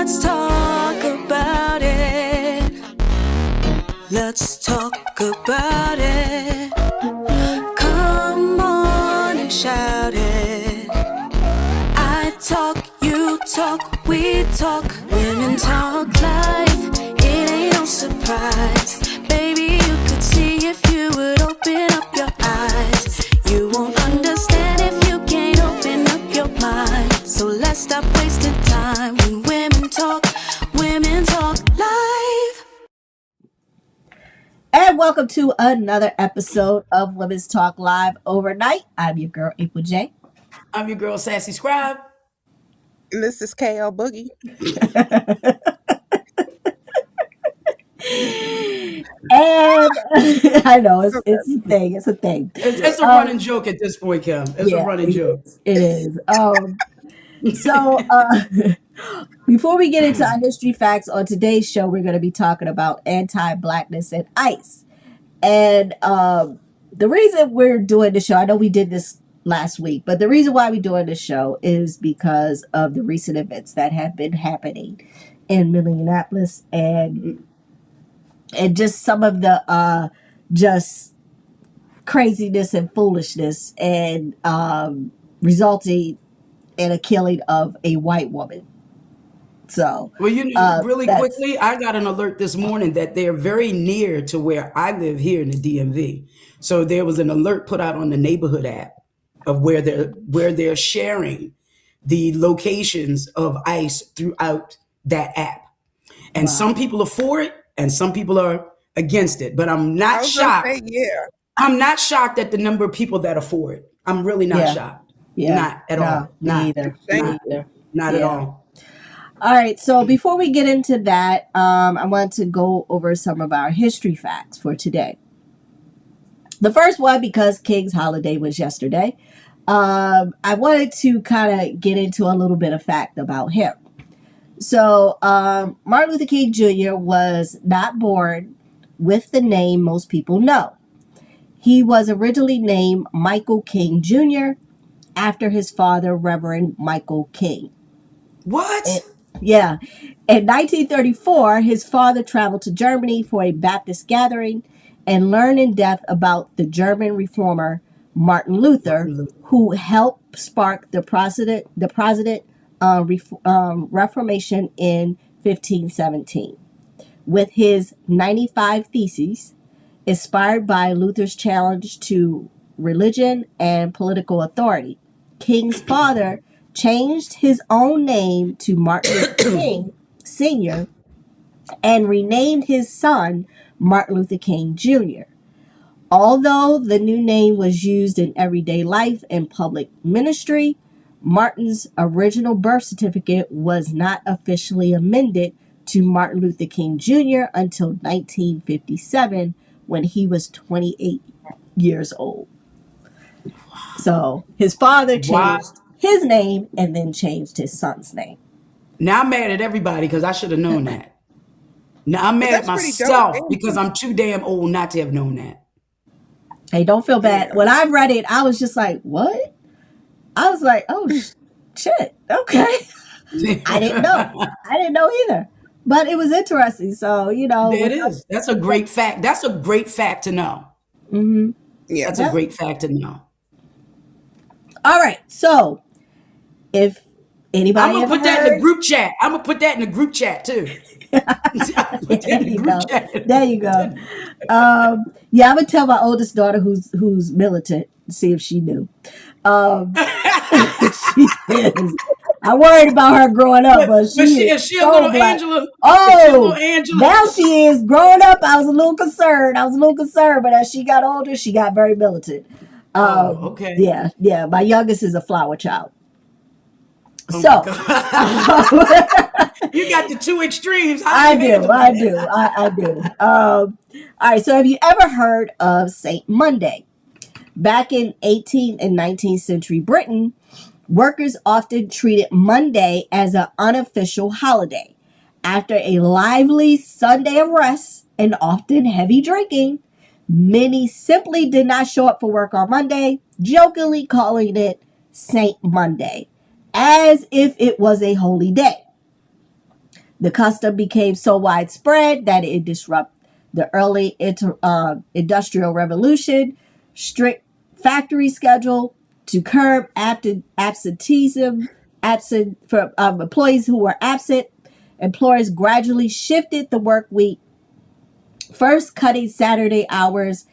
let's talk about it. Let's talk about it. Come on and shout it. I talk, you talk, we talk. Women talk life, it ain't no surprise. Baby, you could see if you would open up your eyes. You won't understand if you can't open up your mind. So let's stop wasting time when women talk live. And welcome to another episode of Women's Talk Live Overnight. I'm your girl, April J. I'm your girl, SassyScribe. And this is Elle Boogie. And I know it's a thing. It's a thing. It's a running joke at this point, Kim. It's a running joke. It is. So before we get into our history facts, on today's show, we're going to be talking about Anti-Blackness and ICE. And the reason we're doing the show, I know we did this last week, but the reason why we're doing this show is because of the recent events that have been happening in Minneapolis and just some of the just craziness and foolishness and resulting in a killing of a white woman. So, well, really quickly, I got an alert this morning that they're very near to where I live here in the DMV. So there was an alert put out on the neighborhood app of where they're sharing the locations of ICE throughout that app. And some people are for it and some people are against it. But I'm not shocked. I'm not shocked at the number of people that are for it. I'm really not shocked. Yeah. Not at all. Not at all. All right. So before we get into that, I want to go over some of our history facts for today. The first one, because King's holiday was yesterday, I wanted to kind of get into a little bit of fact about him. So Martin Luther King Jr. was not born with the name most people know. He was originally named Michael King Jr. after his father, Reverend Michael King. What? In 1934, his father traveled to Germany for a Baptist gathering and learned in depth about the German reformer Martin Luther, who helped spark the Protestant Reformation in 1517. With his 95 Theses, inspired by Luther's challenge to religion and political authority, King's father changed his own name to Martin Luther King Sr. and renamed his son Martin Luther King Jr. Although the new name was used in everyday life and public ministry, Martin's original birth certificate was not officially amended to Martin Luther King Jr. until 1957, when he was 28 years old. So his father changed his name and then changed his son's name. Now I'm mad at everybody because I should have known that. Now I'm mad at myself because I'm too damn old not to have known that. Hey, don't feel bad. Yeah. When I read it, I was just like, what? I was like, oh, shit. Okay. I didn't know either. But it was interesting. So, it is. That's a great fact. That's a great fact to know. Mm-hmm. Yeah. That's a great fact to know. All right. So, if anybody I'm going to put that in the group chat. I'm going to put that in the group chat, too. There you go. I'm going to tell my oldest daughter who's militant, see if she knew. She is. I worried about her growing up, but she is a little Angela. Oh, now she is. Growing up, I was a little concerned. But as she got older, she got very militant. Okay. Yeah. My youngest is a flower child. You got the two extremes. I do. All right. So have you ever heard of Saint Monday? Back in 18th and 19th century Britain, workers often treated Monday as an unofficial holiday. After a lively Sunday of rest and often heavy drinking, many simply did not show up for work on Monday, jokingly calling it Saint Monday, as if it was a holy day. The custom became so widespread that it disrupted the early industrial revolution, strict factory schedule to curb absenteeism, absent for employees who were absent. Employers gradually shifted the work week, first cutting Saturday hours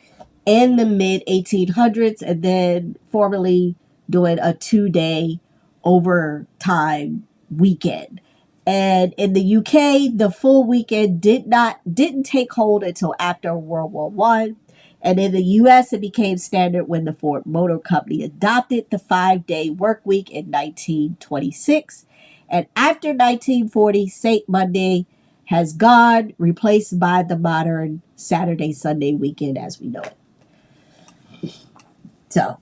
in the mid 1800s and then formally doing a 2-day overtime weekend. And in the UK, the full weekend didn't take hold until after World War One. And in the US, it became standard when the Ford Motor Company adopted the 5-day work week in 1926. And after 1940, St. Monday has gone, replaced by the modern Saturday Sunday weekend as we know it. So,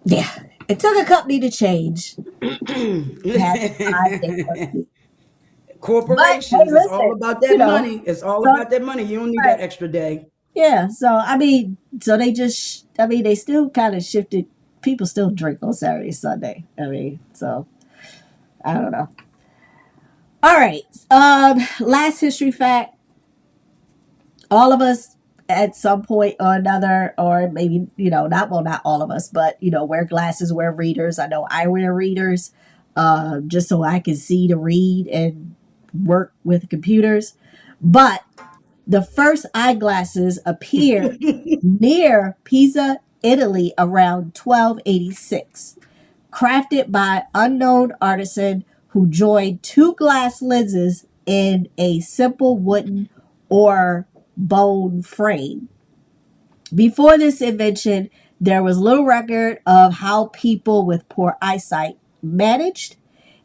yeah, it took a company to change. It had a 5-day work week. Corporations, But, hey, it's all listen, about that money. It's all about that money. You don't need that extra day. Yeah, so I mean, so they just, I mean, they still kind of shifted. People still drink on Saturday, Sunday. I mean, so I don't know. All right, last history fact. All of us at some point or another, or maybe, not all of us, but, wear glasses, wear readers. I know I wear readers just so I can see to read and work with computers. But the first eyeglasses appeared near Pisa, Italy around 1286, crafted by unknown artisan who joined two glass lenses in a simple wooden or bone frame. Before this invention, there was little record of how people with poor eyesight managed.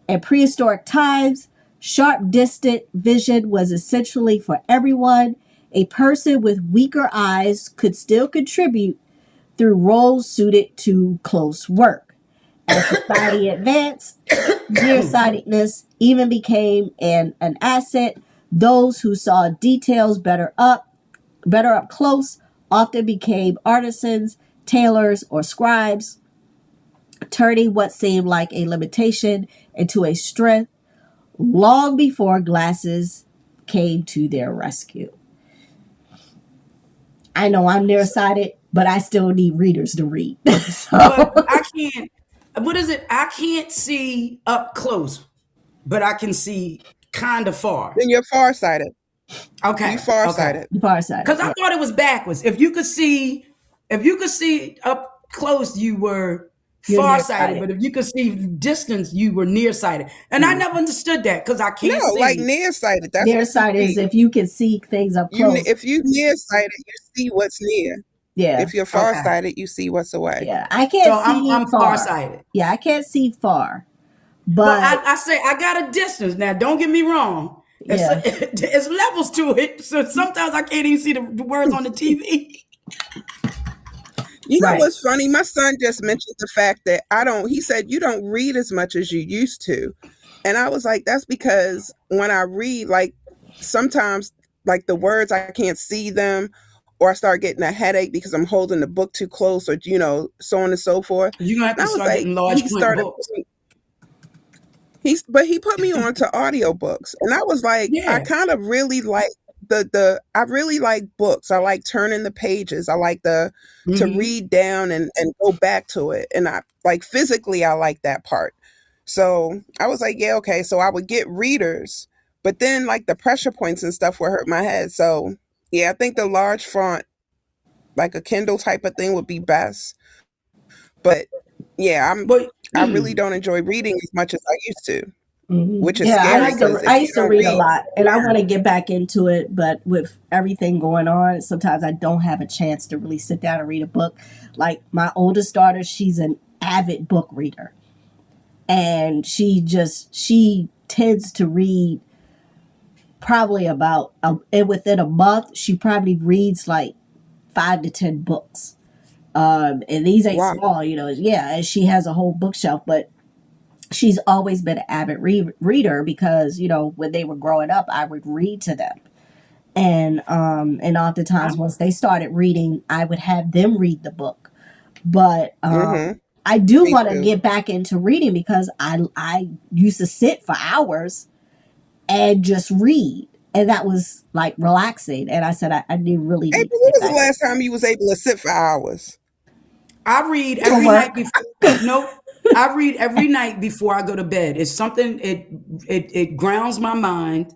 In prehistoric times, sharp distant vision was essentially for everyone. A person with weaker eyes could still contribute through roles suited to close work. As society advanced, nearsightedness even became an asset. Those who saw details better up close often became artisans, tailors, or scribes, turning what seemed like a limitation into a strength long before glasses came to their rescue. I know I'm nearsighted, but I still need readers to read. But I can't, what is it? I can't see up close, but I can see kind of far. Then you're farsighted. Okay. You farsighted. Farsighted. Because I thought it was backwards. If you could see up close, you were You're farsighted, nearsighted. but if you could see distance, you were nearsighted. And I never understood that because I can't No, see. like nearsighted. That's Nearsighted is if you can see things up close. if you nearsighted, you see what's near. Yeah. If you're farsighted, you see what's away. Yeah. I can't So see I'm far. farsighted. Yeah, I can't see far. But But I say I got a distance. Now, don't get me wrong. Yeah. It's levels to it. So sometimes I can't even see the words on the TV. You know Right. what's funny? My son just mentioned the fact that he said, you don't read as much as you used to. And I was like, that's because when I read, like sometimes like the words, I can't see them, or I start getting a headache because I'm holding the book too close, or, so on and so forth. You're going to have And I to was start like, getting large he print started, books. he put me on to audiobooks. And I was like, I Yeah. kind of really like I really like books. I like turning the pages. I like to Mhm. read down and go back to it. And I like physically, I like that part. So I was like, yeah, okay. So I would get readers, but then like the pressure points and stuff would hurt my head. So yeah, I think the large font, like a Kindle type of thing, would be best. But yeah, But I really don't enjoy reading as much as I used to, which is yeah, scary because I if you used to don't read a read, lot, and I want to get back into it, but with everything going on, sometimes I don't have a chance to really sit down and read a book. Like my oldest daughter, she's an avid book reader, and she tends to read probably about and within a month, she probably reads like 5 to 10 books. And these ain't wow. small, yeah, and she has a whole bookshelf, but she's always been an avid reader because, when they were growing up, I would read to them. And oftentimes once they started reading, I would have them read the book. But I do Me want to too. get back into reading because I used to sit for hours and just read. And that was like relaxing. And I said, I really need April, to when get was the back last time you was able to sit for hours? I read to every night work. before. Nope. I read every night before I go to bed. It's something. It grounds my mind.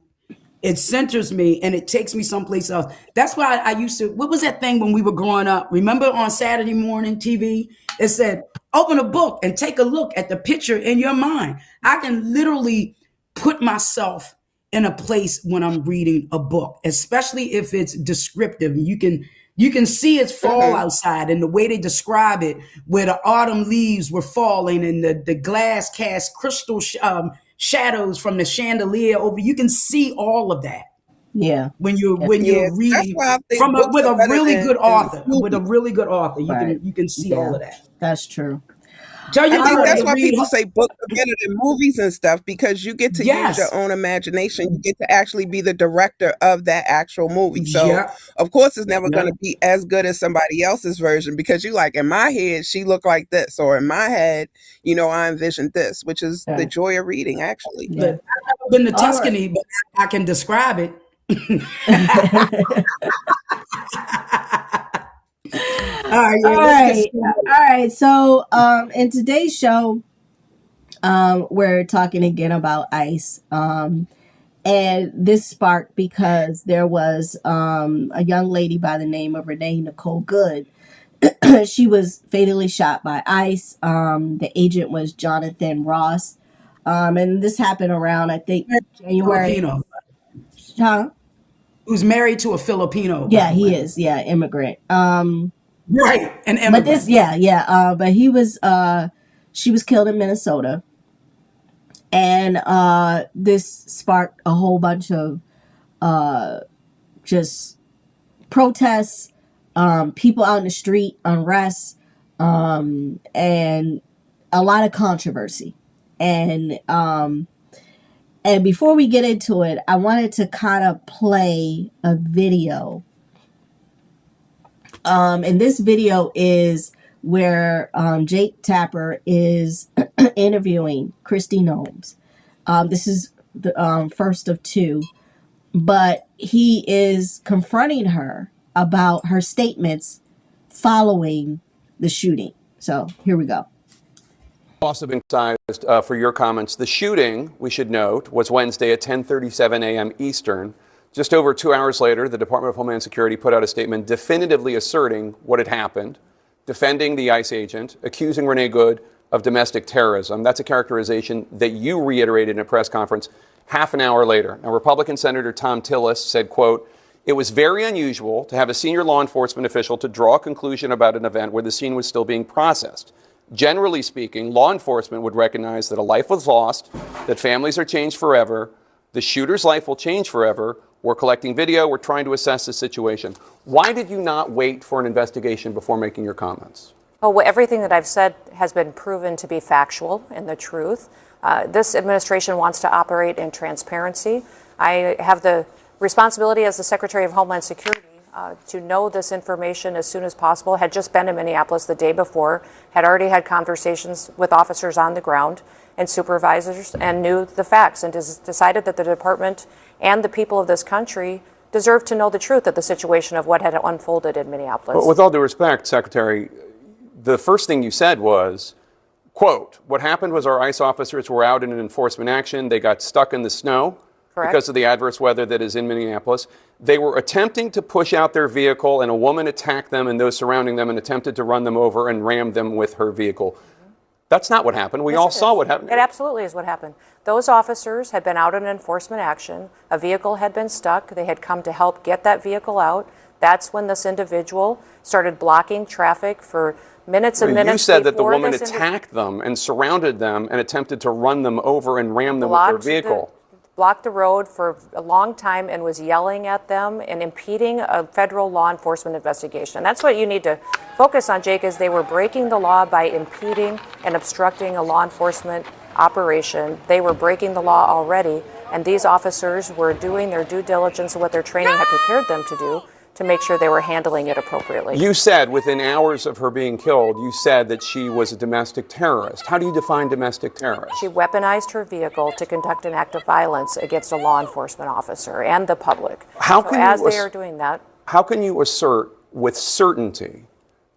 It centers me and it takes me someplace else. That's why I used to. What was that thing when we were growing up? Remember on Saturday morning TV? It said, "Open a book and take a look at the picture in your mind." I can literally put myself in a place when I'm reading a book, especially if it's descriptive. You can see it's fall Hmm. outside and the way they describe it, where the autumn leaves were falling and the glass cast crystal shadows from the chandelier over. You can see all of that Yeah. when you're Yeah. when Yeah, you're that's reading why I think from books with are a better really good than author. With a movies. really good author, you Right. can see all Yeah. of that. That's true. Tell I your think All daughter that's to right. why read. people say books are better than movies and stuff because you get to use your Yes. own imagination. You get to actually be the director of that actual movie. So, Yep. of course, it's never going Yep. to be as good as somebody else's version because you like, in my head, she looked like this, or in my head, I envisioned this, which is the Yeah. joy of reading, actually. Yeah. But I've never been to All right. Tuscany, but I can describe it. All right, All yeah, let's get right. started. All right. So, in today's show, we're talking again about ICE. And this sparked because there was a young lady by the name of Renee Nicole Good. She was fatally shot by ICE. The agent was Jonathan Ross. And this happened around, I think, January. Filipino, Huh? who's married to a Filipino, by Yeah, the he way. is. Yeah, immigrant. Right, an But this, immigrant. yeah, yeah. But she was killed in Minnesota. And this sparked a whole bunch of just protests, people out in the street, unrest, and a lot of controversy. And before we get into it, I wanted to kind of play a video. And this video is where Jake Tapper is interviewing Christy Gnomes. This is the first of two, but he is confronting her about her statements following the shooting. So here we go. Also been sized for your comments. The shooting, we should note, was Wednesday at 10:37 a.m. Eastern. Just over 2 hours later, the Department of Homeland Security put out a statement definitively asserting what had happened, defending the ICE agent, accusing Renee Good of domestic terrorism. That's a characterization that you reiterated in a press conference half an hour later. Now, Republican Senator Tom Tillis said, quote, "It was very unusual to have a senior law enforcement official to draw a conclusion about an event where the scene was still being processed. Generally speaking, law enforcement would recognize that a life was lost, that families are changed forever, the shooter's life will change forever. We're collecting video. We're trying to assess the situation." Why did you not wait for an investigation before making your comments? Well, everything that I've said has been proven to be factual and the truth. This administration wants to operate in transparency. I have the responsibility as the Secretary of Homeland Security to know this information as soon as possible. Had just been in Minneapolis the day before, had already had conversations with officers on the ground and supervisors, and knew the facts, and decided that the department and the people of this country deserve to know the truth of the situation of what had unfolded in Minneapolis. But with all due respect, Secretary, the first thing you said was, quote, "What happened was our ICE officers were out in an enforcement action. They got stuck in the snow." Correct. Because of the adverse weather that is in Minneapolis. They were attempting to push out their vehicle, and a woman attacked them and those surrounding them and attempted to run them over and rammed them with her vehicle. That's not what happened. We Yes, all it saw is. what happened. It absolutely is what happened. Those officers had been out in enforcement action. A vehicle had been stuck. They had come to help get that vehicle out. That's when this individual started blocking traffic for minutes and minutes. You said that the before woman this attacked them and surrounded them and attempted to run them over and ram them with her vehicle. blocked the road for a long time and was yelling at them and impeding a federal law enforcement investigation. And that's what you need to focus on, Jake, is they were breaking the law by impeding and obstructing a law enforcement operation. They were breaking the law already, and these officers were doing their due diligence and what their training had prepared them to do to make sure they were handling it appropriately. You said within hours of her being killed, you said that she was a domestic terrorist. How do you define domestic terrorist? She weaponized her vehicle to conduct an act of violence against a law enforcement officer and the public. As they are doing that, how can you assert with certainty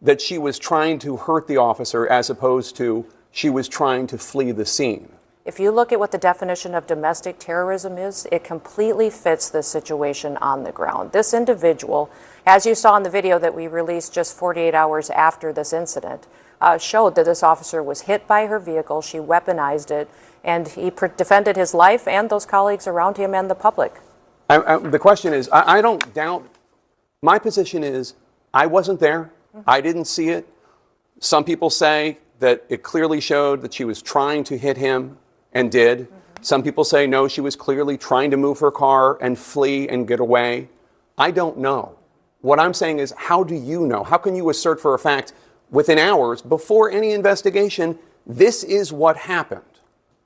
that she was trying to hurt the officer as opposed to she was trying to flee the scene? if you look at what the definition of domestic terrorism is, it completely fits the situation on the ground. This individual, as you saw in the video that we released just 48 hours after this incident, showed that this officer was hit by her vehicle, she weaponized it, and he defended his life and those colleagues around him and the public. The question is, I don't doubt, my position is, I wasn't there, I didn't see it. Some people say that it clearly showed that she was trying to hit him and did. Some people say, no, she was clearly trying to move her car and flee and get away. I don't know. What I'm saying is, how do you know? How can you assert for a fact within hours, before any investigation, this is what happened?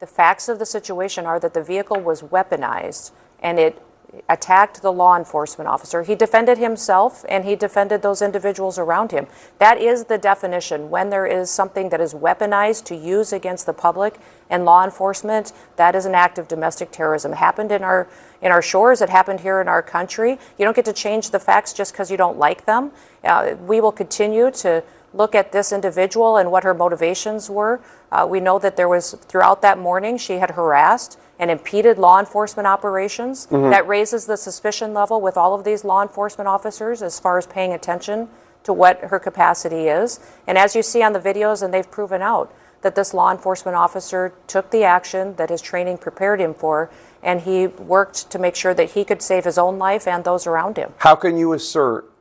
The facts of the situation are that the vehicle was weaponized and it attacked the law enforcement officer. He defended himself and he defended those individuals around him. That is the definition. When there is something that is weaponized to use against the public and law enforcement, that is an act of domestic terrorism. It happened in our shores. It happened here in our country. You don't get to change the facts just because you don't like them. We will continue to look at this individual and what her motivations were. We know that there was, throughout that morning, she had harassed and impeded law enforcement operations. That raises the suspicion level with all of these law enforcement officers as far as paying attention to what her capacity is. And as you see on the videos, and they've proven out, that this law enforcement officer took the action that his training prepared him for, and he worked to make sure that he could save his own life and those around him. How can you assert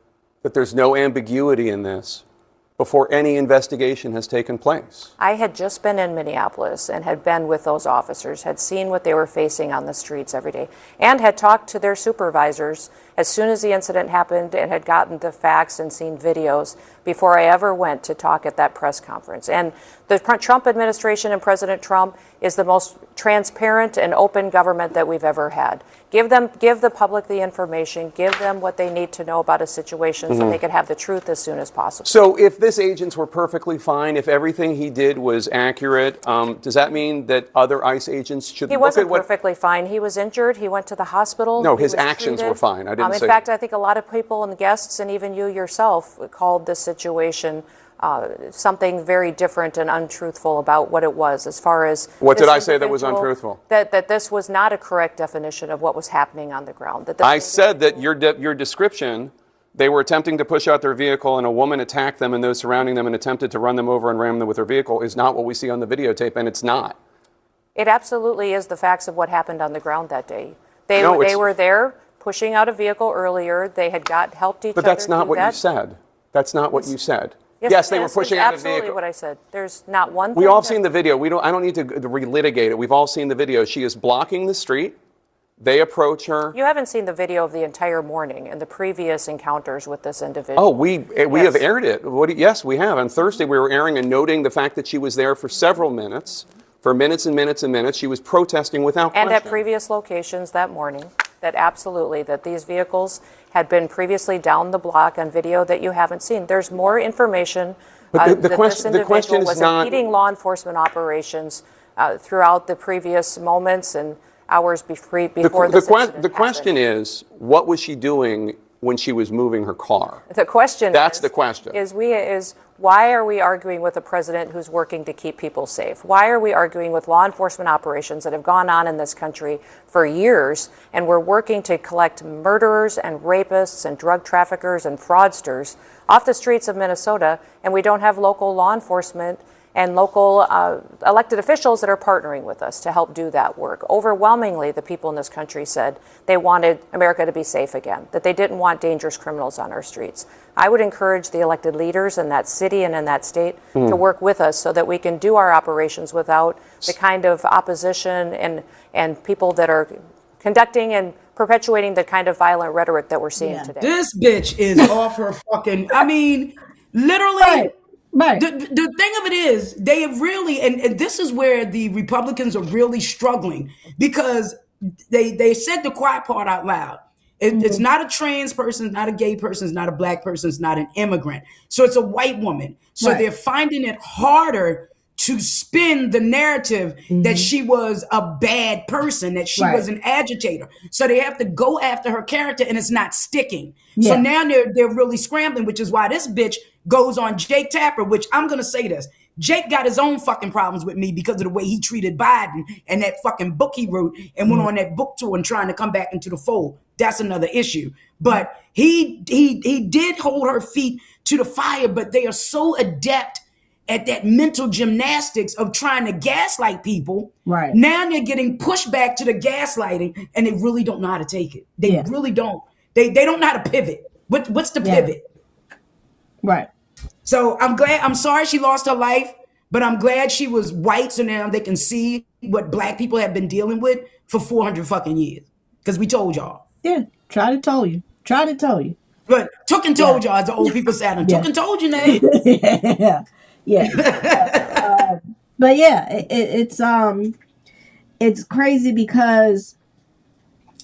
that there's no ambiguity in this before any investigation has taken place? I had just been in Minneapolis and had been with those officers, had seen what they were facing on the streets every day, and had talked to their supervisors as soon as the incident happened and had gotten the facts and seen videos before I ever went to talk at that press conference. And the Trump administration and President Trump is the most transparent and open government that we've ever had. Give the public the information, give them what they need to know about a situation so they can have the truth as soon as possible. So if this agents were perfectly fine, if everything he did was accurate, does that mean that other ICE agents should He look wasn't at what... perfectly fine. He was injured. He went to the hospital. No, He his was actions treated. were fine. I didn't say... In fact, I think a lot of people and guests, and even you yourself, called this situation something very different and untruthful about what it was, as far as... What did I say that was untruthful? That this was not a correct definition of what was happening on the ground. I said that your description, they were attempting to push out their vehicle and a woman attacked them and those surrounding them and attempted to run them over and ram them with her vehicle, is not what we see on the videotape, and it's not. It absolutely is the facts of what happened on the ground that day. They were there pushing out a vehicle earlier. They had helped each other. But that's not what you said. That's not what you said. Yes, they were pushing out a vehicle. Absolutely what I said. There's not one thing. We all seen the video. I don't need to relitigate it. We've all seen the video. She is blocking the street. They approach her. You haven't seen the video of the entire morning and the previous encounters with this individual. Oh, we have aired it. Yes, we have. On Thursday, we were airing and noting the fact that she was there for several minutes, for minutes and minutes and minutes. She was protesting without question. And at previous locations that morning, that these vehicles had been previously down the block on video that you haven't seen. There's more information but that this individual was impeding law enforcement operations throughout the previous moments and hours before this incident happened. The question is, what was she doing when she was moving her car? The question the question. Is why are we arguing with a president who's working to keep people safe? Why are we arguing with law enforcement operations that have gone on in this country for years, and we're working to collect murderers and rapists and drug traffickers and fraudsters off the streets of Minnesota, and we don't have local law enforcement and local elected officials that are partnering with us to help do that work? Overwhelmingly, the people in this country said they wanted America to be safe again, that they didn't want dangerous criminals on our streets. I would encourage the elected leaders in that city and in that state to work with us so that we can do our operations without the kind of opposition and people that are conducting and perpetuating the kind of violent rhetoric that we're seeing today. This bitch is off her fucking, I mean, literally... Right. The thing of it is, they have really, and this is where the Republicans are really struggling, because they said the quiet part out loud. It's not a trans person, it's not a gay person, it's not a black person, it's not an immigrant. So it's a white woman. So they're finding it harder to spin the narrative that she was a bad person, that she was an agitator. So they have to go after her character and it's not sticking. So now they're really scrambling, which is why this bitch goes on Jake Tapper, which I'm going to say this. Jake got his own fucking problems with me because of the way he treated Biden and that fucking book he wrote and went on that book tour and trying to come back into the fold. That's another issue. But he did hold her feet to the fire, but they are so adept at that mental gymnastics of trying to gaslight people. Right. Now they're getting pushed back to the gaslighting and they really don't know how to take it. They really don't. They don't know how to pivot. What's the pivot? Right. So I'm sorry she lost her life, but I'm glad she was white so now they can see what black people have been dealing with for 400 fucking years. Because we told y'all. Yeah. Try to tell you. But took and told y'all, as the old people said. Took and told you, Nate. But yeah, it's crazy because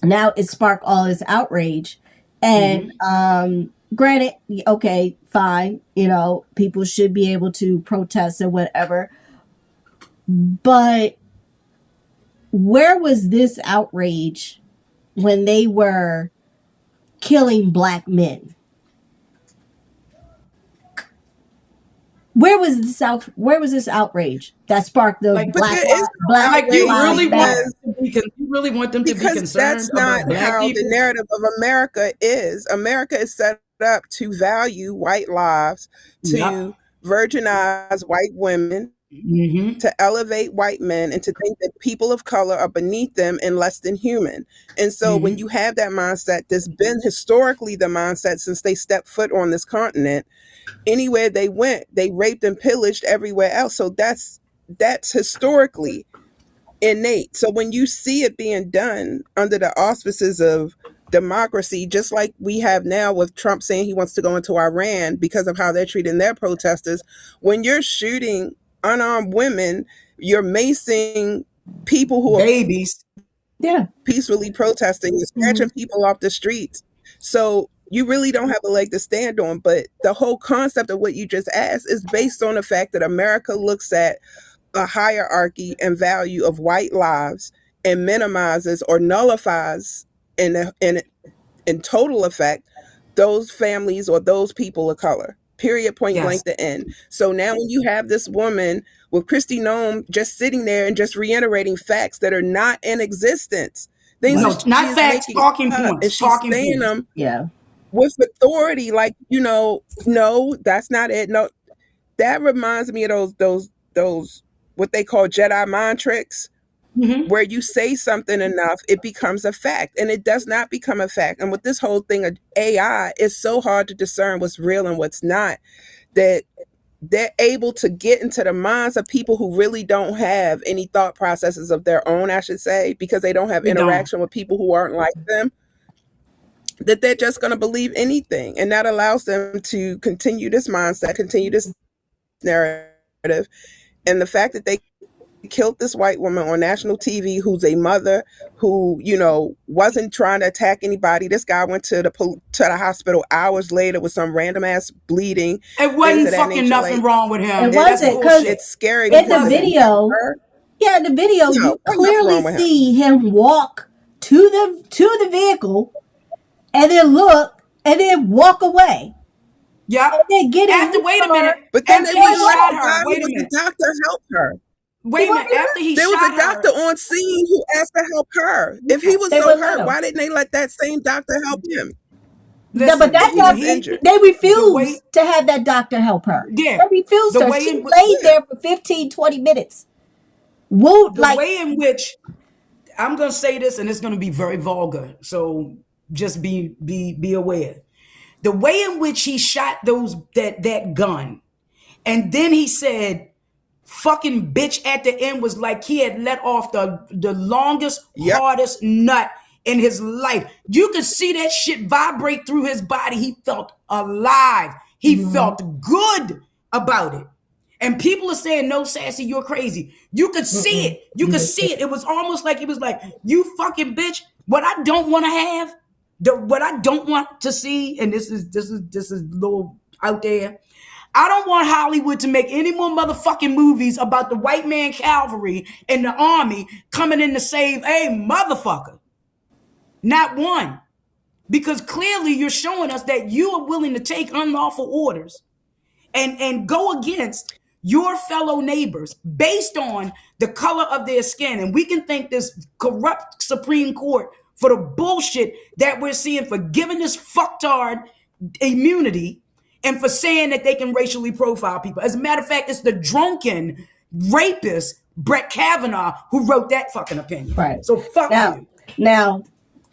now it sparked all this outrage. And granted, okay, fine, people should be able to protest and whatever. But where was this outrage when they were killing black men? Where was this outrage that sparked the black you really want them to be because concerned that's about not black how people? the narrative of America is. America is set up to value white lives, to virginize white women, to elevate white men, and to think that people of color are beneath them and less than human. And so when you have that mindset, that's been historically the mindset since they stepped foot on this continent, anywhere they went, they raped and pillaged everywhere else. So that's historically innate. So when you see it being done under the auspices of democracy, just like we have now with Trump saying he wants to go into Iran because of how they're treating their protesters, when you're shooting unarmed women, you're macing people who are babies peacefully protesting, you're snatching people off the streets. So you really don't have a leg to stand on. But the whole concept of what you just asked is based on the fact that America looks at a hierarchy and value of white lives and minimizes or nullifies in total effect those families or those people of color. Period, point blank, the end. So now when you have this woman with Kristi Noem just sitting there and just reiterating facts that are not in existence, things not facts, talking points, and she's saying them with authority, like, no, that's not it. No, that reminds me of those what they call Jedi mind tricks, where you say something enough, it becomes a fact, and it does not become a fact. And with this whole thing of AI, it's so hard to discern what's real and what's not, that they're able to get into the minds of people who really don't have any thought processes of their own, I should say, because they don't have interaction with people who aren't like them, that they're just going to believe anything. And that allows them to continue this mindset, continue this narrative. And the fact that they killed this white woman on national TV, who's a mother, who, wasn't trying to attack anybody. This guy went to the hospital hours later with some random ass bleeding. It wasn't fucking nothing wrong with him. It wasn't, because it's scary. In the video, you clearly see him walk to the vehicle and then look and then walk away. Yeah. And then get after, wait a minute. But then after he shot her, wait a minute. The doctor helped her. Wait a minute. After he there shot was a doctor on scene who asked to help her. If he was so hurt, why didn't they let that same doctor help him? Listen, but that's not injured. They refused to have that doctor help her. Yeah. They refused her. She laid there for 15, 20 minutes. The way in which, I'm going to say this, and it's going to be very vulgar, so just be aware. The way in which he shot that gun, and then he said, fucking bitch at the end, was like he had let off the longest, hardest nut in his life. You could see that shit vibrate through his body. He felt alive. He felt good about it. And people are saying, no, Sassy, you're crazy. You could see it. You could see it. It was almost like, it was like, you fucking bitch, what I don't want to have, What I don't want to see, and this is a little out there. I don't want Hollywood to make any more motherfucking movies about the white man cavalry and the army coming in to save a motherfucker. Not one. Because clearly you're showing us that you are willing to take unlawful orders and go against your fellow neighbors based on the color of their skin. And we can thank this corrupt Supreme Court for the bullshit that we're seeing for giving this fucktard immunity and for saying that they can racially profile people. As a matter of fact, it's the drunken rapist, Brett Kavanaugh, who wrote that fucking opinion. Right. So fuck you. Now,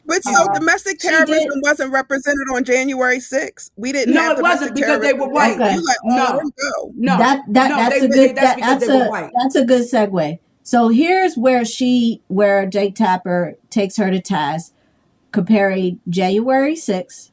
But so domestic terrorism wasn't represented on January 6th. We didn't have it wasn't because they were white. Okay. You let all them go. No, that's a good segue. So here's where Jake Tapper takes her to task, comparing January 6th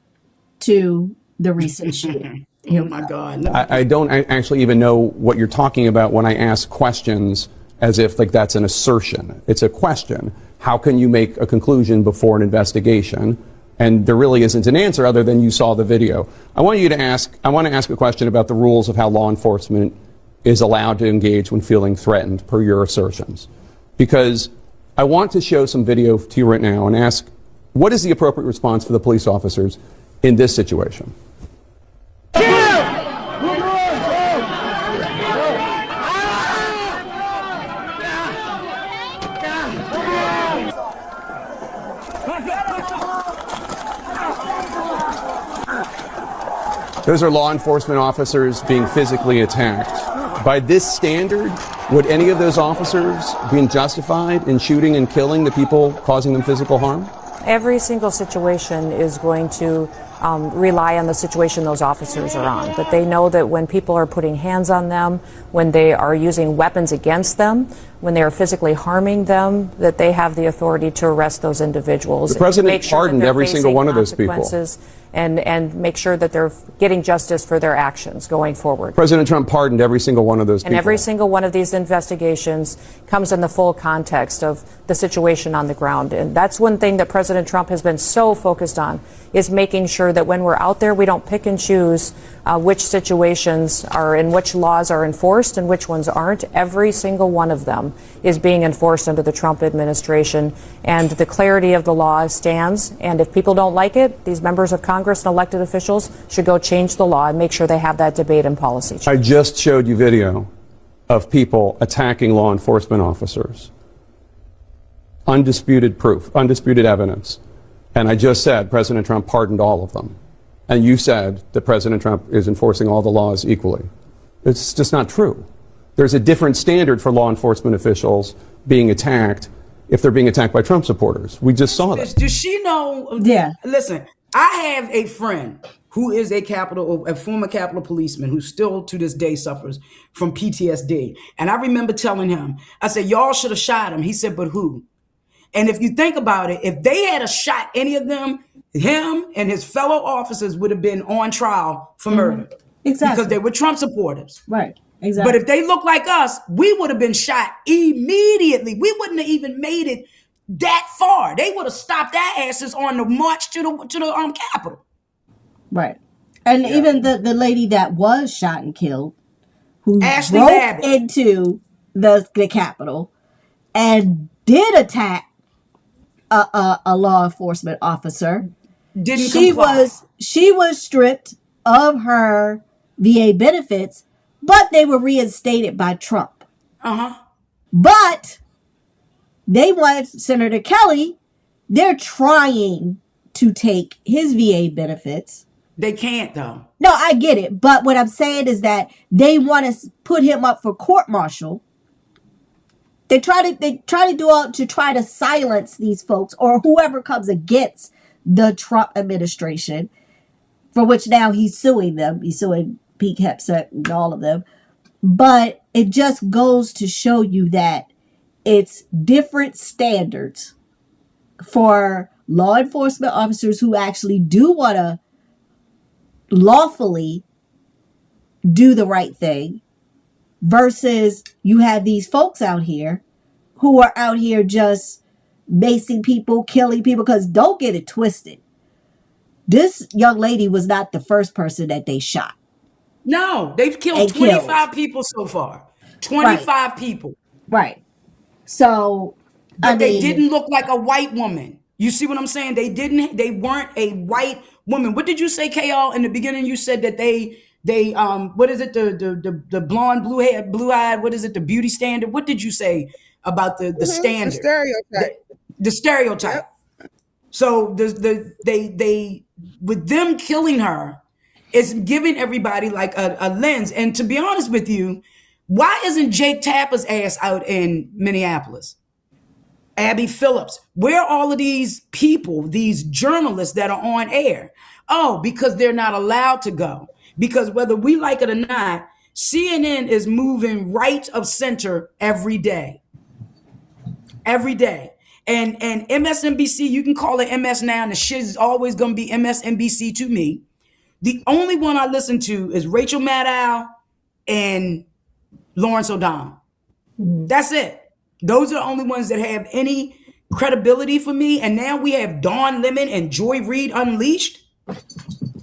to the recent shooting. Oh my God. No. I don't actually even know what you're talking about when I ask questions as if like that's an assertion. It's a question. How can you make a conclusion before an investigation? And there really isn't an answer other than you saw the video. I want to ask a question about the rules of how law enforcement is allowed to engage when feeling threatened, per your assertions. Because I want to show some video to you right now and ask, what is the appropriate response for the police officers in this situation? Those are law enforcement officers being physically attacked. By this standard, would any of those officers be justified in shooting and killing the people causing them physical harm? Every single situation is going to rely on the situation those officers are on. But they know that when people are putting hands on them, when they are using weapons against them, when they are physically harming them, that they have the authority to arrest those individuals. The president pardoned every single one of those people. And make sure that they're getting justice for their actions going forward. President Trump pardoned every single one of those people. And every single one of these investigations comes in the full context of the situation on the ground. And that's one thing that President Trump has been so focused on, is making sure that when we're out there, we don't pick and choose which situations are and which laws are enforced and which ones aren't. Every single one of them is being enforced under the Trump administration, and the clarity of the law stands. And if people don't like it, these members of Congress and elected officials should go change the law and make sure they have that debate and policy change. I just showed you video of people attacking law enforcement officers. Undisputed proof, undisputed evidence. And I just said President Trump pardoned all of them. And you said that President Trump is enforcing all the laws equally. It's just not true. There's a different standard for law enforcement officials being attacked if they're being attacked by Trump supporters. We just saw that. Does she know? Yeah. Listen, I have a friend who is a former Capitol policeman who still to this day suffers from PTSD. And I remember telling him, I said, y'all should have shot him. He said, but who? And if you think about it, if they had shot any of them, him and his fellow officers would have been on trial for murder. Exactly. Because they were Trump supporters. Right. Exactly. But if they looked like us, we would have been shot immediately. We wouldn't have even made it that far. They would have stopped our asses on the march to the Capitol. Right. And even the lady that was shot and killed, who Ashley broke Babbitt. into the Capitol and did attack a law enforcement officer, she was stripped of her VA benefits, but they were reinstated by Trump. But they want Senator Kelly, they're trying to take his VA benefits. They can't, though. No, I get it. But what I'm saying is that they want to put him up for court-martial. They try to do all to try to silence these folks or whoever comes against the Trump administration, for which now he's suing them. He's suing Pete Hegseth and all of them. But it just goes to show you that it's different standards for law enforcement officers who actually do want to lawfully do the right thing versus you have these folks out here who are out here just macing people, killing people, because don't get it twisted. This young lady was not the first person that they shot No, they've killed and killed. 25 people so far. Right, 25 people. right. So, I But they mean, didn't look like a white woman. You see what I'm saying? They weren't a white woman. What did you say, KL? In the beginning, you said that they what is it, the blonde, blue eyed, what is it, the beauty standard? What did you say about the The standard? stereotype. The stereotype. Yep. So they with them killing her, it's giving everybody like a lens. And to be honest with you, why isn't Jake Tapper's ass out in Minneapolis? Abby Phillips, where are all of these people, these journalists that are on air? Oh, because they're not allowed to go. Because whether we like it or not, CNN is moving right of center every day. Every day. And MSNBC, you can call it MS now, and the shit is always going to be MSNBC to me. The only one I listen to is Rachel Maddow and Lawrence O'Donnell. That's it. Those are the only ones that have any credibility for me. And now we have Dawn Lemon and Joy Reid Unleashed,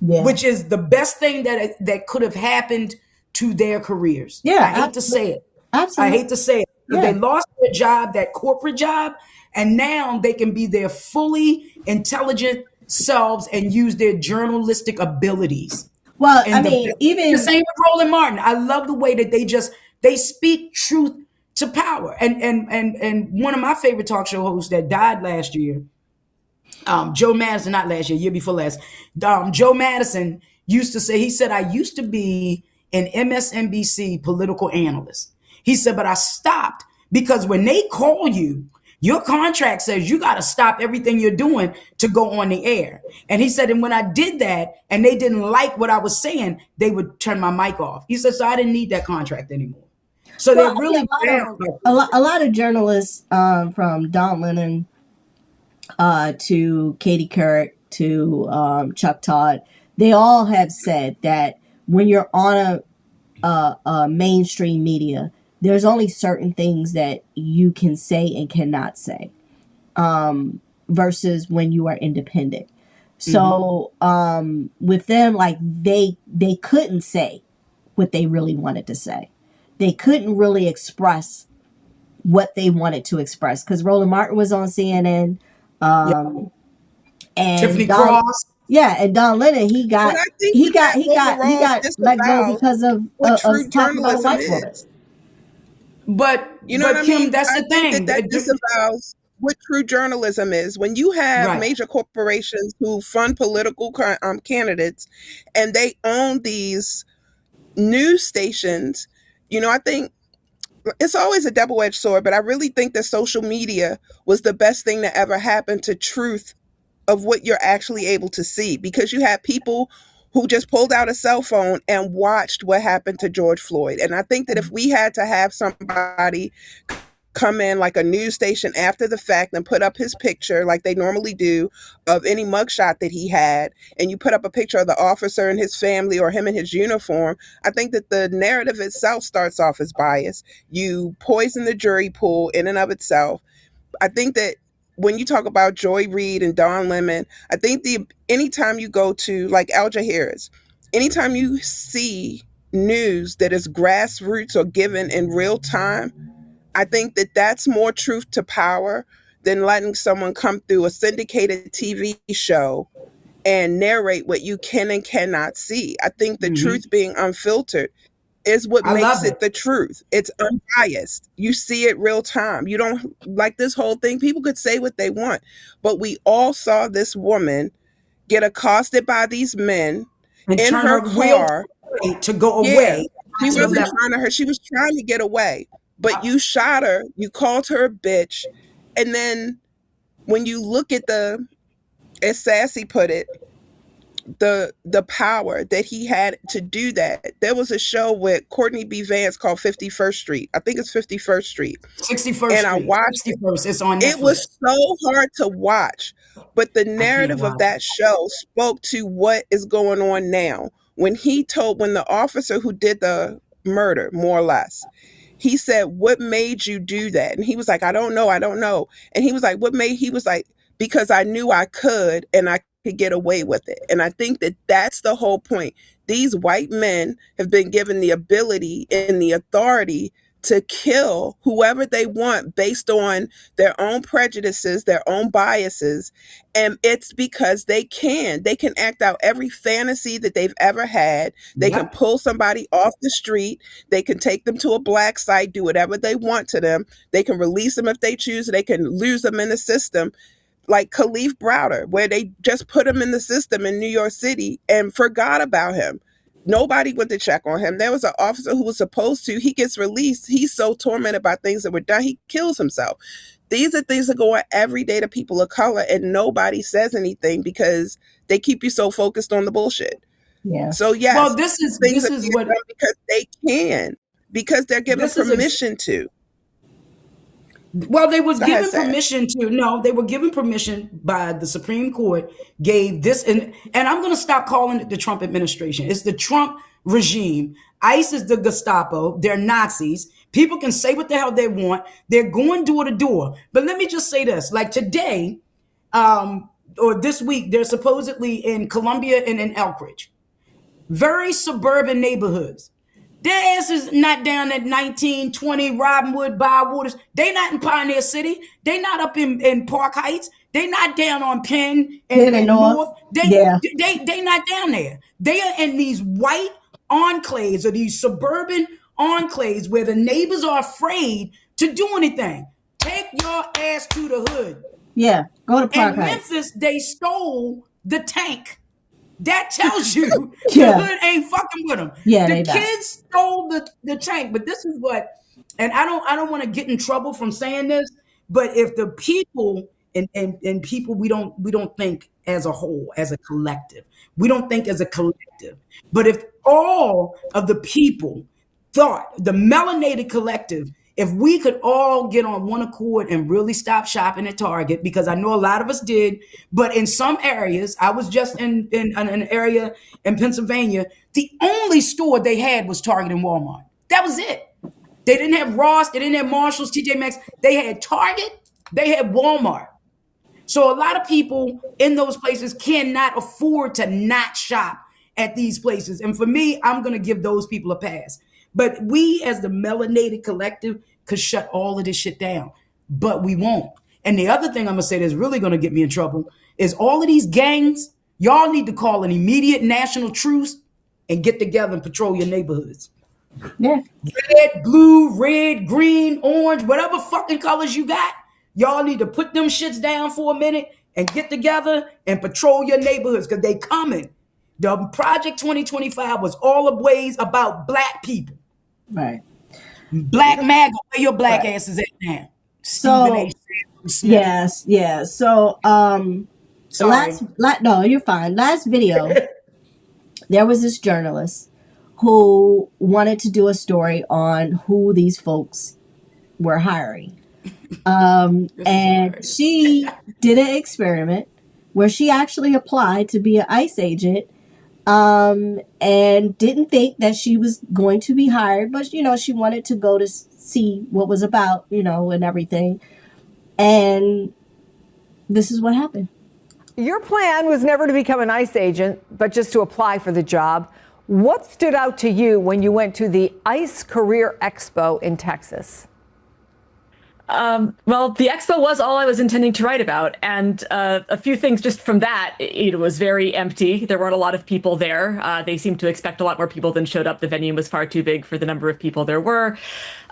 yeah. which is the best thing that could have happened to their careers. Yeah, I hate to say it. Absolutely. I hate to say it. Yeah. They lost their job, that corporate job, and now they can be their fully intelligent selves and use their journalistic abilities. Well, And I mean, even the same with Roland Martin. I love the way that they speak truth to power. And one of my favorite talk show hosts that died last year, Joe Madison, not last year before last, Joe Madison used to say, he said, I used to be an MSNBC political analyst. He said, but I stopped because when they call you, your contract says you got to stop everything you're doing to go on the air. And he said, and when I did that and they didn't like what I was saying, they would turn my mic off. He said, so I didn't need that contract anymore. So well, they're really a lot of journalists, from Don Lennon to Katie Couric to Chuck Todd, they all have said that when you're on a mainstream media, there's only certain things that you can say and cannot say, versus when you are independent. So with them, like they couldn't say what they really wanted to say. They couldn't really express what they wanted to express because Roland Martin was on CNN, and Tiffany Cross. Yeah, and Don Lennon, he got let go because of talking about a white woman. But you know what I Kim, mean? that's the thing. That disavows what true journalism is. When you have major corporations who fund political candidates, and they own these news stations, I think it's always a double-edged sword. But I really think that social media was the best thing that ever happened to truth of what you're actually able to see, because you had people who just pulled out a cell phone and watched what happened to George Floyd. And I think that if we had to have somebody come in like a news station after the fact and put up his picture like they normally do of any mugshot that he had, and you put up a picture of the officer and his family or him in his uniform, I think that the narrative itself starts off as biased. You poison the jury pool in and of itself. I think that when you talk about Joy Reid and Don Lemon, I think anytime you go to like Al Jazeera's, anytime you see news that is grassroots or given in real time, I think that that's more truth to power than letting someone come through a syndicated TV show and narrate what you can and cannot see. I think the truth being unfiltered is what makes it the truth. It's unbiased. You see it real time. You don't like this whole thing. People could say what they want, but we all saw this woman get accosted by these men and in her car to go away. She wasn't trying to hurt. She was trying to get away, but you shot her. You called her a bitch, and then when you look at as Sassy put it, the power that he had to do that. There was a show with Courtney B. Vance called 51st Street. I think it's 51st Street. 61st and I watched 61st. It's on Netflix. It was so hard to watch, but the narrative of that show spoke to what is going on now. When the officer who did the murder, more or less, he said, what made you do that? And he was like, I don't know. And he was like, he was like, because I knew I could, and I could get away with it. And I think that that's the whole point. These white men have been given the ability and the authority to kill whoever they want based on their own prejudices, their own biases. And it's because they can. They can act out every fantasy that they've ever had. They can Yep. pull somebody off the street. They can take them to a black site, do whatever they want to them. They can release them if they choose. They can lose them in the system, like Khalif Browder, where they just put him in the system in New York City and forgot about him. Nobody went to check on him. There was an officer who was supposed to. He gets released. He's so tormented by things that were done, he kills himself. These are things that go on every day to people of color, and nobody says anything because they keep you so focused on the bullshit. Yeah. So yes, Well, this is things are being done because they can, because they're given This is permission to. Well, they was Go ahead, given Sas. permission to. No, they were given permission by the Supreme Court. Gave this, and I'm going to stop calling it the Trump administration. It's the Trump regime. ICE is the Gestapo. They're Nazis. People can say what the hell they want. They're going door to door. But let me just say this: like today, or this week, they're supposedly in Columbia and in Elkridge, very suburban neighborhoods. Their ass is not down at 1920 Robinwood, Bywaters. They not in Pioneer City. They not up in Park Heights. They not down on Penn and North. They not down there. They are in these white enclaves or these suburban enclaves where the neighbors are afraid to do anything. Take your ass to the hood. Yeah, go to Park In Heights. Memphis, they stole the tank. That tells you Yeah. the hood ain't fucking with them. Yeah, the they not. kids stole the tank. But this is what, and I don't want to get in trouble from saying this, but if the people and people we don't think as a whole, as a collective. We don't think as a collective. But if all of the people thought, the melanated collective, if we could all get on one accord and really stop shopping at Target, because I know a lot of us did, but in some areas, I was just in an area in Pennsylvania, the only store they had was Target and Walmart. That was it. They didn't have Ross, they didn't have Marshalls, TJ Maxx. They had Target, they had Walmart. So a lot of people in those places cannot afford to not shop at these places. And for me, I'm going to give those people a pass. But we as the melanated collective could shut all of this shit down, but we won't. And the other thing I'm going to say that's really going to get me in trouble is all of these gangs, y'all need to call an immediate national truce and get together and patrol your neighborhoods. Yeah. Red, blue, red, green, orange, whatever fucking colors you got, y'all need to put them shits down for a minute and get together and patrol your neighborhoods because they coming. The Project 2025 was all ablaze about black people. Right. Black MAGA, where your black Right. ass is at now? So, Stephen A. Smith. yes. So, Sorry. no, you're fine. Last video, there was this journalist who wanted to do a story on who these folks were hiring. And she did an experiment where she actually applied to be an ICE agent, and didn't think that she was going to be hired, but she wanted to go to see what was about, and everything. And this is what happened. Your plan was never to become an ICE agent, but just to apply for the job. What stood out to you when you went to the ICE Career Expo in Texas? Well, the expo was all I was intending to write about. And a few things just from that, it was very empty. There weren't a lot of people there. They seemed to expect a lot more people than showed up. The venue was far too big for the number of people there were.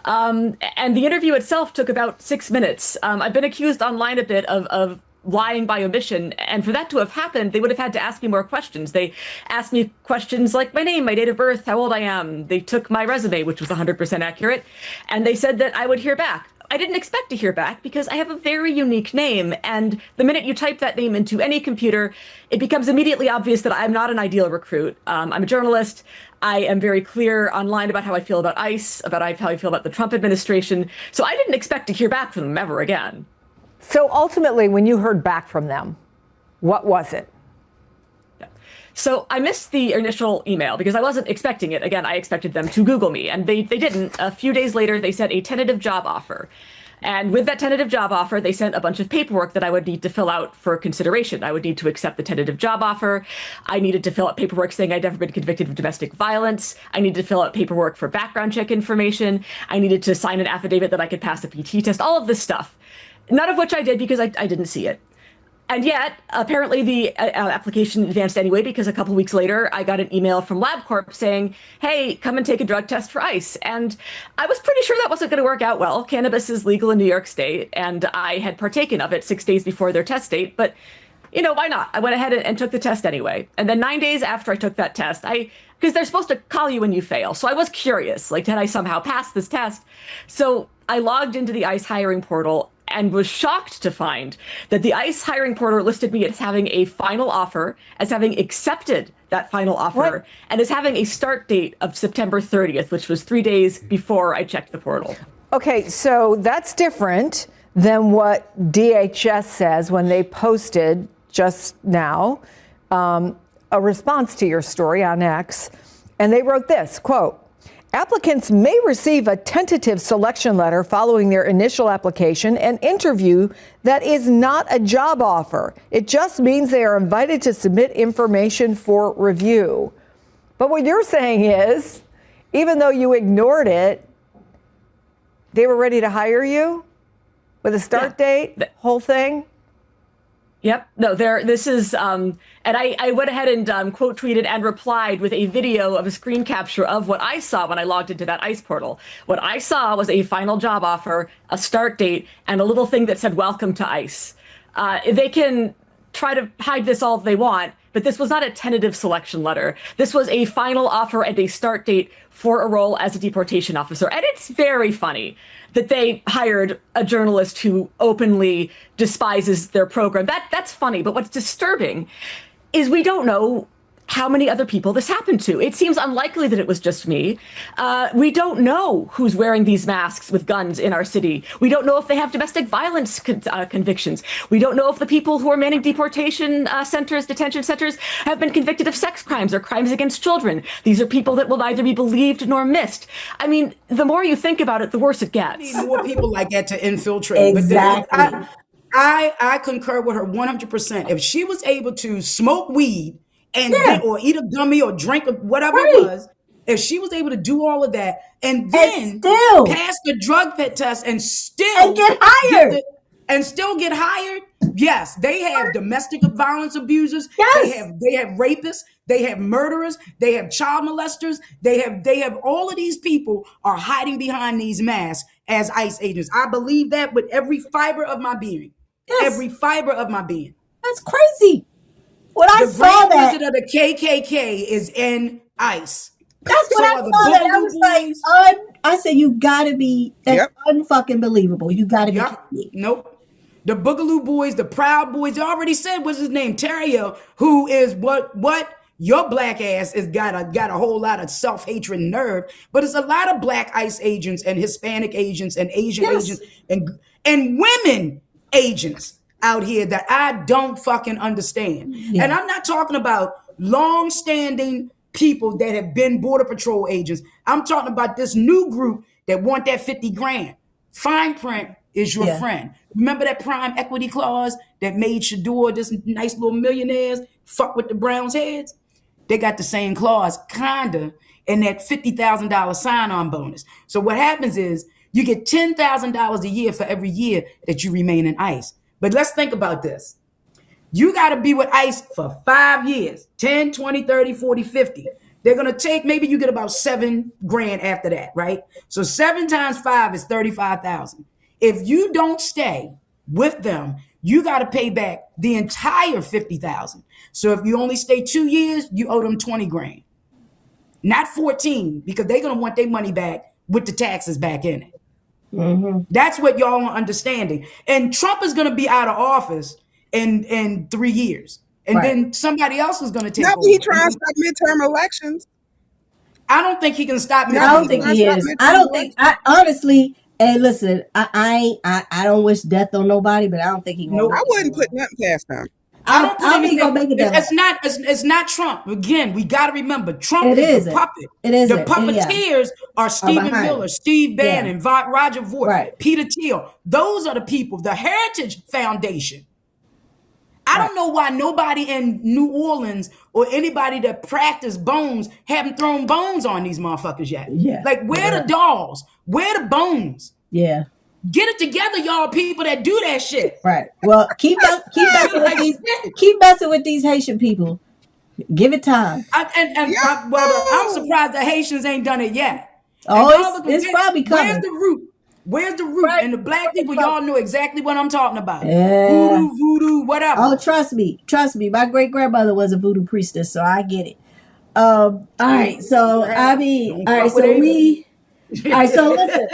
And the interview itself took about 6 minutes. I've been accused online a bit of lying by omission. And for that to have happened, they would have had to ask me more questions. They asked me questions like my name, my date of birth, how old I am. They took my resume, which was 100% accurate. And they said that I would hear back. I didn't expect to hear back because I have a very unique name. And the minute you type that name into any computer, it becomes immediately obvious that I'm not an ideal recruit. I'm a journalist. I am very clear online about how I feel about ICE, about how I feel about the Trump administration. So I didn't expect to hear back from them ever again. So ultimately, when you heard back from them, what was it? So I missed the initial email because I wasn't expecting it. Again, I expected them to Google me, and they didn't. A few days later, they said a tentative job offer. And with that tentative job offer, they sent a bunch of paperwork that I would need to fill out for consideration. I would need to accept the tentative job offer. I needed to fill out paperwork saying I'd never been convicted of domestic violence. I needed to fill out paperwork for background check information. I needed to sign an affidavit that I could pass the PT test, all of this stuff. None of which I did because I didn't see it. And yet, apparently the application advanced anyway, because a couple weeks later, I got an email from LabCorp saying, hey, come and take a drug test for ICE. And I was pretty sure that wasn't going to work out well. Cannabis is legal in New York State, and I had partaken of it 6 days before their test date. But, why not? I went ahead and took the test anyway. And then 9 days after I took that test, because they're supposed to call you when you fail. So I was curious, did I somehow pass this test? So I logged into the ICE hiring portal and was shocked to find that the ICE hiring portal listed me as having a final offer, as having accepted that final offer, and as having a start date of September 30th, which was 3 days before I checked the portal. Okay, so that's different than what DHS says when they posted just now a response to your story on X. And they wrote this, quote, applicants may receive a tentative selection letter following their initial application and interview that is not a job offer. It just means they are invited to submit information for review. But what you're saying is, even though you ignored it, they were ready to hire you with a start date, whole thing? Yep. No, this is, and I went ahead and quote tweeted and replied with a video of a screen capture of what I saw when I logged into that ICE portal. What I saw was a final job offer, a start date, and a little thing that said, welcome to ICE. They can try to hide this all they want, but this was not a tentative selection letter. This was a final offer and a start date for a role as a deportation officer. And it's very funny that they hired a journalist who openly despises their program. That's funny, but what's disturbing is we don't know how many other people this happened to. It seems unlikely that it was just me. We don't know who's wearing these masks with guns in our city. We don't know if they have domestic violence convictions. We don't know if the people who are manning deportation centers, detention centers, have been convicted of sex crimes or crimes against children. These are people that will neither be believed nor missed. I mean, the more you think about it, the worse it gets. We need more people like that to infiltrate. Exactly. But I concur with her 100%. If she was able to smoke weed and or eat a gummy or drink whatever it was, if she was able to do all of that and then still pass the drug test and still get hired get hired, yes, they have domestic violence abusers, yes, they have rapists, they have murderers, they have child molesters, they have all of these people are hiding behind these masks as ICE agents. I believe that with every fiber of my being. Yes. Every fiber of my being. That's crazy. When I saw Grand that, Wizard of the KKK is in ICE. That's what I saw. That I was like, I said, you gotta be, that's unfucking believable. You gotta be kidding me. Nope. The Boogaloo Boys, the Proud Boys, they already said what's his name, Terrio, who is what your black ass is got a whole lot of self-hatred and nerve, but it's a lot of black ICE agents and Hispanic agents and Asian agents and women agents out here that I don't fucking understand. And I'm not talking about long-standing people that have been Border Patrol agents. I'm talking about this new group that want that 50 grand. Fine print is your friend. Remember that prime equity clause that made Shador, this nice little millionaires, fuck with the Browns' heads? They got the same clause, kinda, in that $50,000 sign-on bonus. So what happens is you get $10,000 a year for every year that you remain in ICE. But let's think about this. You got to be with ICE for 5 years, 10, 20, 30, 40, 50. They're going to take, maybe you get about 7 grand after that, right? So 7 times 5 is 35,000. If you don't stay with them, you got to pay back the entire 50,000. So if you only stay 2 years, you owe them 20 grand, not 14, because they're going to want their money back with the taxes back in it. Mm-hmm. That's what y'all are understanding. And Trump is going to be out of office in 3 years. And then somebody else is going to take over. He trying to stop midterm elections. I don't think he can stop midterm. I don't think he is. Honestly, hey, listen, I don't wish death on nobody, but I don't think he will. I wouldn't put nothing past him. I don't put I'm anything. gonna make it that It's not Trump. Again, we got to remember Trump It is the isn't. puppet. It isn't. The puppeteers are Stephen behind Miller, it. Steve Yeah. Bannon, Roger Voigt, Right. Peter Thiel. Those are the people. The Heritage Foundation. I don't know why nobody in New Orleans or anybody that practiced bones haven't thrown bones on these motherfuckers yet. Yeah. Like, where the dolls? Where the bones? Yeah. Get it together, y'all people that do that shit. Right. Well, keep messing with these Haitian people. Give it time. I'm surprised the Haitians ain't done it yet. Oh, it's probably coming. Where's the root? Where's the root? Right. And the black people, y'all know exactly what I'm talking about. Yeah. Voodoo, whatever. Oh, trust me. My great grandmother was a voodoo priestess, so I get it. All right. So so listen.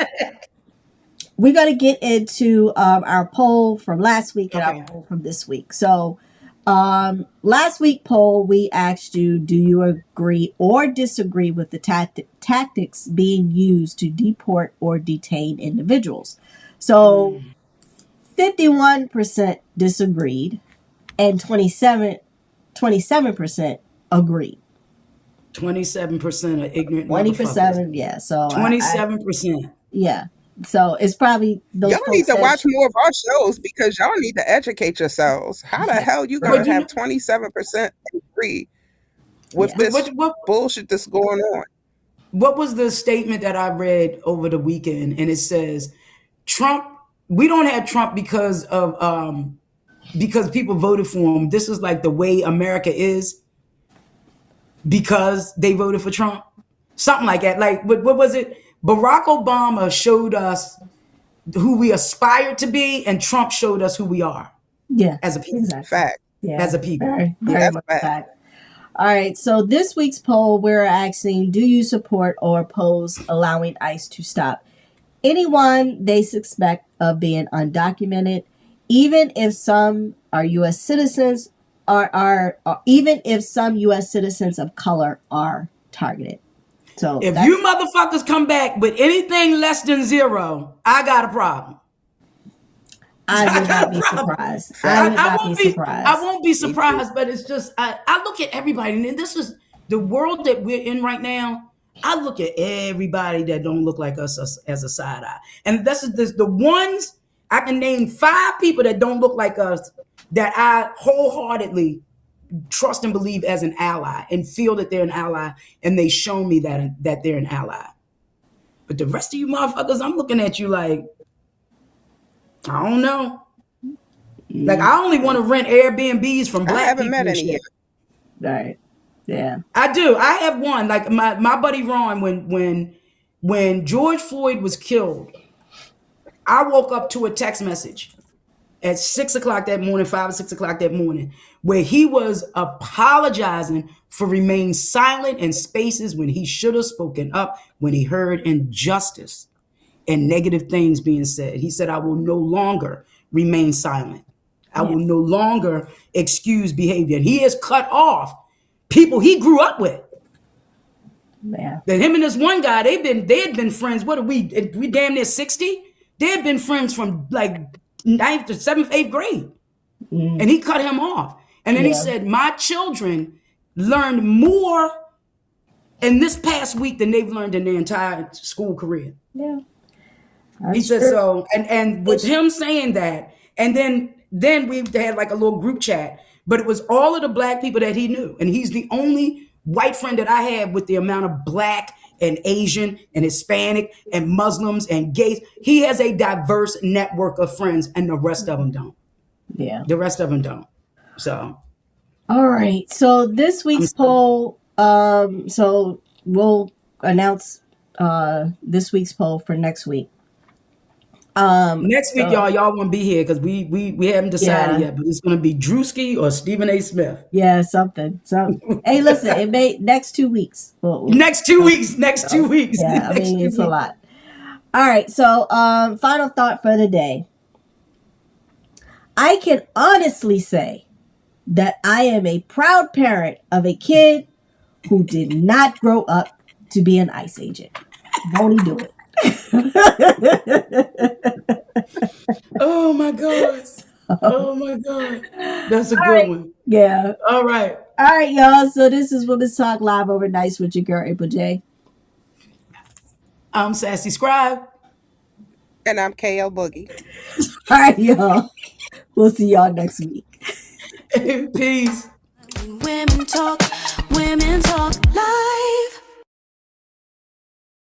We're gonna get into our poll from last week and our poll from this week. So last week poll, we asked you, do you agree or disagree with the tactics being used to deport or detain individuals? So 51% disagreed and 27% agreed. 27% are ignorant 20%, yeah. So 27%. Yeah. So it's probably those y'all need to watch more of our shows because y'all need to educate yourselves. How the hell you gonna have 27% agree with this bullshit that's going on? What was the statement that I read over the weekend? And it says, Trump, we don't have Trump because people voted for him. This is like the way America is because they voted for Trump. Something like that. Like, what was it? Barack Obama showed us who we aspired to be, and Trump showed us who we are. Yeah. As a people. Exactly. Fact. Yeah. As a people. Very much fact. All right. So this week's poll, we're asking, do you support or oppose allowing ICE to stop anyone they suspect of being undocumented, even if some are U.S. citizens even if some U.S. citizens of color are targeted? So if you motherfuckers come back with anything less than 0, I got a problem. I would not be surprised. I won't be surprised, but it's just, I look at everybody, and this is the world that we're in right now. I look at everybody that don't look like us as a side eye. And this is the ones, I can name 5 people that don't look like us that I wholeheartedly trust and believe as an ally and feel that they're an ally, and they show me that they're an ally. But the rest of you motherfuckers, I'm looking at you like, I don't know. Like, I only want to rent Airbnbs from black people. I haven't met any yet. Right. Yeah. I do. I have one. Like my buddy Ron, when George Floyd was killed, I woke up to a text message at 6 o'clock that morning, 5 or 6 o'clock that morning, where he was apologizing for remaining silent in spaces when he should have spoken up when he heard injustice and negative things being said. He said, I will no longer remain silent. I will no longer excuse behavior. And he has cut off people he grew up with. Man. That him and this one guy, they had been friends. What are we damn near 60? They had been friends from like 9th to 7th, 8th grade. And he cut him off. And then he said, my children learned more in this past week than they've learned in their entire school career. Yeah. He said so. And with him saying that, and then we had like a little group chat, but it was all of the black people that he knew. And he's the only white friend that I have with the amount of black and Asian and Hispanic and Muslims and gays. He has a diverse network of friends, and the rest of them don't. Yeah. The rest of them don't. So. All right. So this week's poll, so we'll announce this week's poll for next week. Next week, y'all won't be here because we haven't decided yet, but it's going to be Drewski or Stephen A. Smith. Yeah, something. Hey, listen, it may next 2 weeks. Next 2 weeks. Yeah, I mean, it's a lot. All right. So, final thought for the day. I can honestly say that I am a proud parent of a kid who did not grow up to be an ICE agent. Won't he do it? Oh my God. Oh my God. That's a All good right. one. Yeah. All right. All right, y'all. So this is Women's Talk Live over nights with your girl, April J. I'm Sassy Scribe. And I'm KL Boogie. All right, y'all. We'll see y'all next week. Peace. Women talk live.